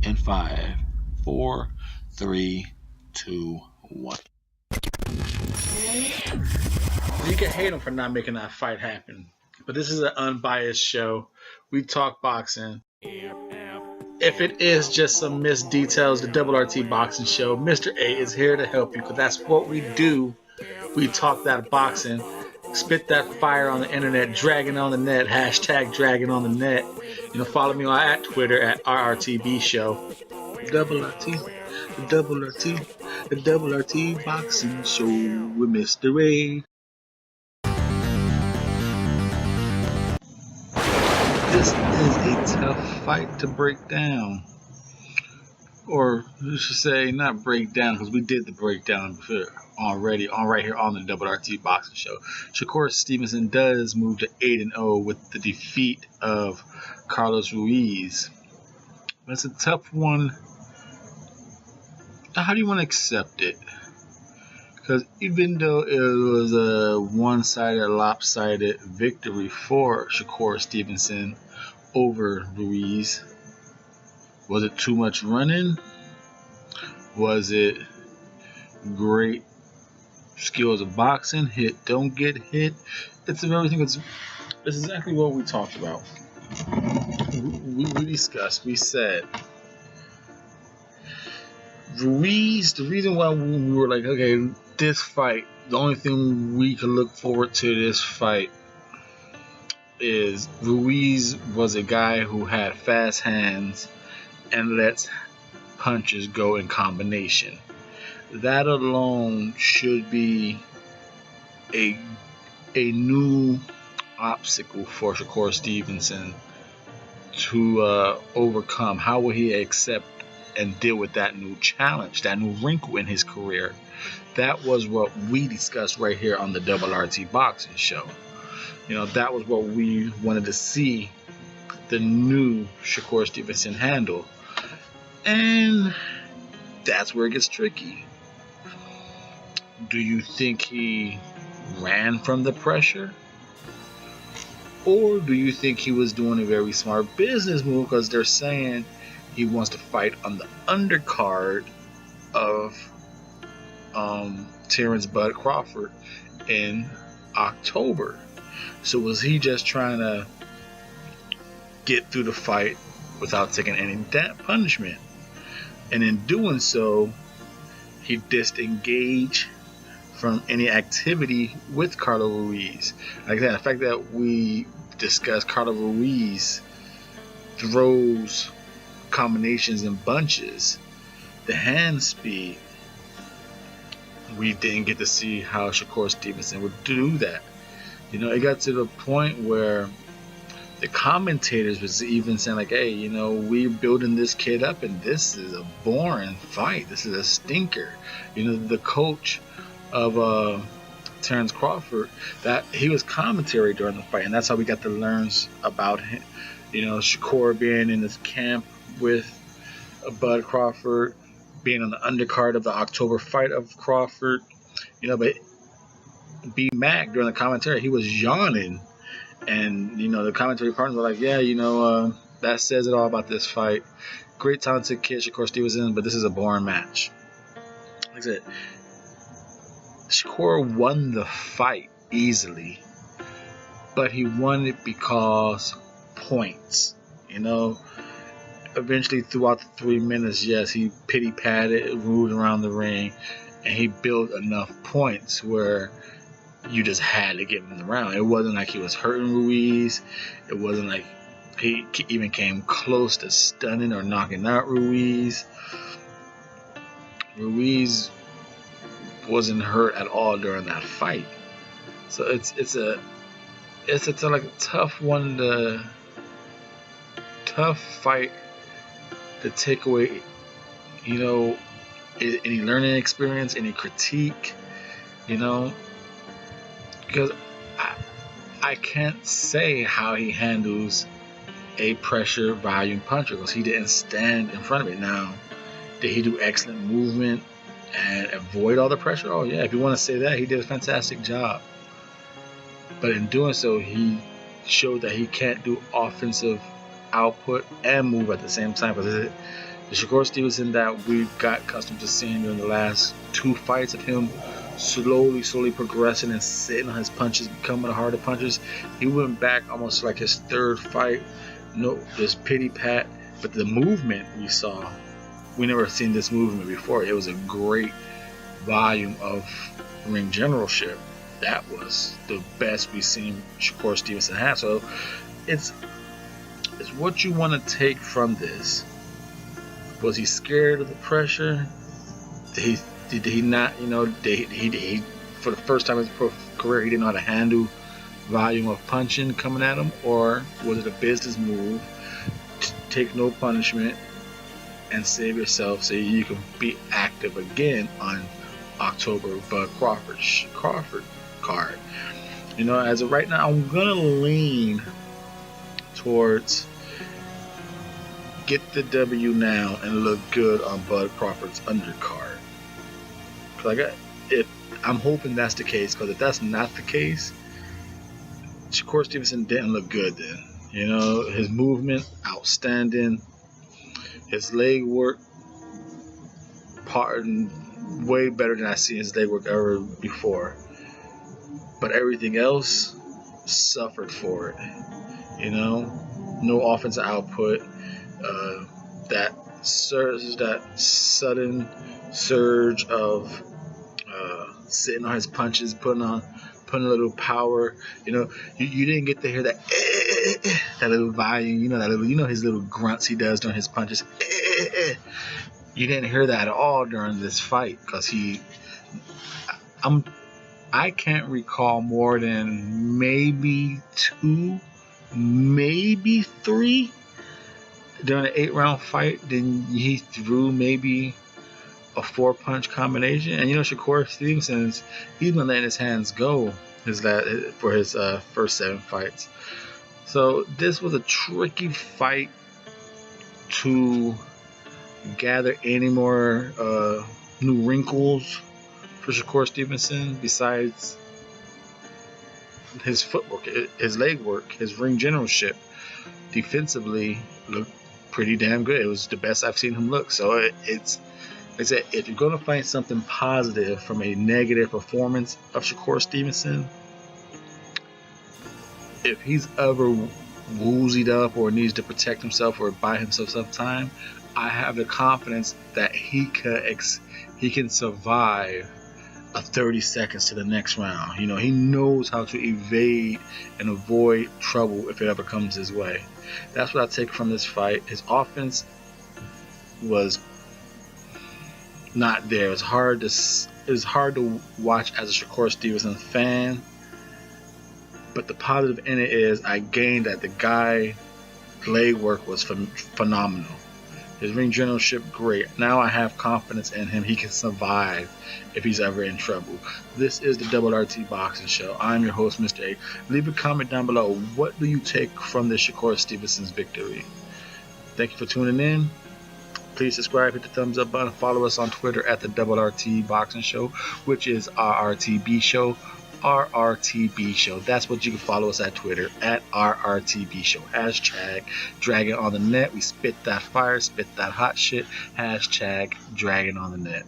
in 5, 4, 3, 2, 1. You can hate him for not making that fight happen, but this is an unbiased show. We talk boxing. If it is just some missed details, the Double RT Boxing Show, Mr. A is here to help you, because that's what we do. We talk that boxing, spit that fire on the internet, dragging on the net, hashtag dragging on the net. Follow me at Twitter at RRTB Show. Double RT, the Double RT, the Double RT Boxing Show with Mr. A. This is a tough fight to break down. Or you should say not break down, because we did the breakdown already right here on the Double RT Boxing Show. Shakur Stevenson does move to 8-0 with the defeat of Carlos Ruiz. But it's a tough one. How do you want to accept it? Because even though it was a one-sided, lopsided victory for Shakur Stevenson over Ruiz, was it too much running? Was it great skills of boxing? Hit, don't get hit. It's everything. It's exactly what we talked about. We discussed. We said Ruiz. The reason why we were like, okay, this fight. The only thing we could look forward to this fight is Ruiz was a guy who had fast hands and lets punches go in combination. That alone should be a new obstacle for Shakur Stevenson to overcome. How will he accept and deal with that new challenge, that new wrinkle in his career? That was what we discussed right here on the Double RT Boxing Show. That was what we wanted to see the new Shakur Stevenson handle. And that's where it gets tricky. Do you think he ran from the pressure? Or do you think he was doing a very smart business move, because they're saying he wants to fight on the undercard of Terrence Bud Crawford in October? So was he just trying to get through the fight without taking any punishment? And in doing so, he disengaged from any activity with Carlos Ruiz. Like that, the fact that we discussed Carlos Ruiz throws combinations and bunches, the hand speed, we didn't get to see how Shakur Stevenson would do that. It got to the point where the commentators was even saying like, hey, we're building this kid up and this is a boring fight. This is a stinker. The coach of Terrence Crawford, that he was commentary during the fight, and that's how we got to learn about him. Shakur being in this camp with Bud Crawford, being on the undercard of the October fight of Crawford. But B Mac during the commentary, he was yawning. And, the commentary partners were like, yeah, that says it all about this fight. Great talented kid, Shakur Stevenson, but this is a boring match. Like I said, Shakur won the fight easily, but he won it because points. Eventually throughout the 3 minutes, yes, he pity-patted, ruled around the ring, and he built enough points where you just had to give him the round. It wasn't like he was hurting Ruiz. It wasn't like he even came close to stunning or knocking out Ruiz. Ruiz wasn't hurt at all during that fight. So it's a tough one, tough fight to take away. Any learning experience, any critique, because I can't say how he handles a pressure volume puncher, because he didn't stand in front of it. Now, did he do excellent movement and avoid all the pressure? Oh yeah, if you want to say that, he did a fantastic job. But in doing so, he showed that he can't do offensive output and move at the same time, because The Shakur Stevenson that we got accustomed to seeing during the last 2 fights of him slowly progressing and sitting on his punches, becoming the harder punches. He went back almost like his 3rd fight. No, this pity pat, but the movement we saw, we never seen this movement before. It was a great volume of ring generalship. That was the best we've seen Shakur Stevenson have. So it's what you want to take from this. Was he scared of the pressure? Did he not, did he for the first time in his pro career, he didn't know how to handle volume of punching coming at him? Or was it a business move to take no punishment and save yourself so you can be active again on October Bud Crawford card? As of right now, I'm going to lean towards get the W now and look good on Bud Crawford's undercard. I'm hoping that's the case, because if that's not the case, Shakur Stevenson didn't look good then. His movement, outstanding. His leg work, way better than I've seen his leg work ever before. But everything else suffered for it. No offensive output. That sudden surge of sitting on his punches, putting a little power. You didn't get to hear that that little volume. That little, his little grunts he does during his punches. You didn't hear that at all during this fight, because I can't recall more than maybe 2, maybe 3 during an 8-round fight. Then he threw maybe a 4-punch combination. And Shakur Stevenson's, he's been letting his hands go for his first 7 fights. So this was a tricky fight to gather any more new wrinkles for Shakur Stevenson besides his footwork, his leg work, his ring generalship. Defensively looked pretty damn good. It was the best I've seen him look. So it's like I said, if you're going to find something positive from a negative performance of Shakur Stevenson, if he's ever woozied up or needs to protect himself or buy himself some time, I have the confidence that he can survive a 30 seconds to the next round. He knows how to evade and avoid trouble if it ever comes his way. That's what I take from this fight. His offense was not there. It's hard to watch as a Shakur Stevenson fan. But the positive in it is I gained that the guy leg work was phenomenal. His ring generalship, great. Now I have confidence in him. He can survive if he's ever in trouble. This is the Double RT Boxing Show. I'm your host, Mr. A. Leave a comment down below. What do you take from this Shakur Stevenson's victory? Thank you for tuning in. Please subscribe, hit the thumbs up button. Follow us on Twitter at the Double RT Boxing Show, which is RRTB Show. RRTB Show. That's what you can follow us at Twitter, at RRTB Show. Hashtag Dragon on the Net. We spit that fire, spit that hot shit. Hashtag Dragon on the Net.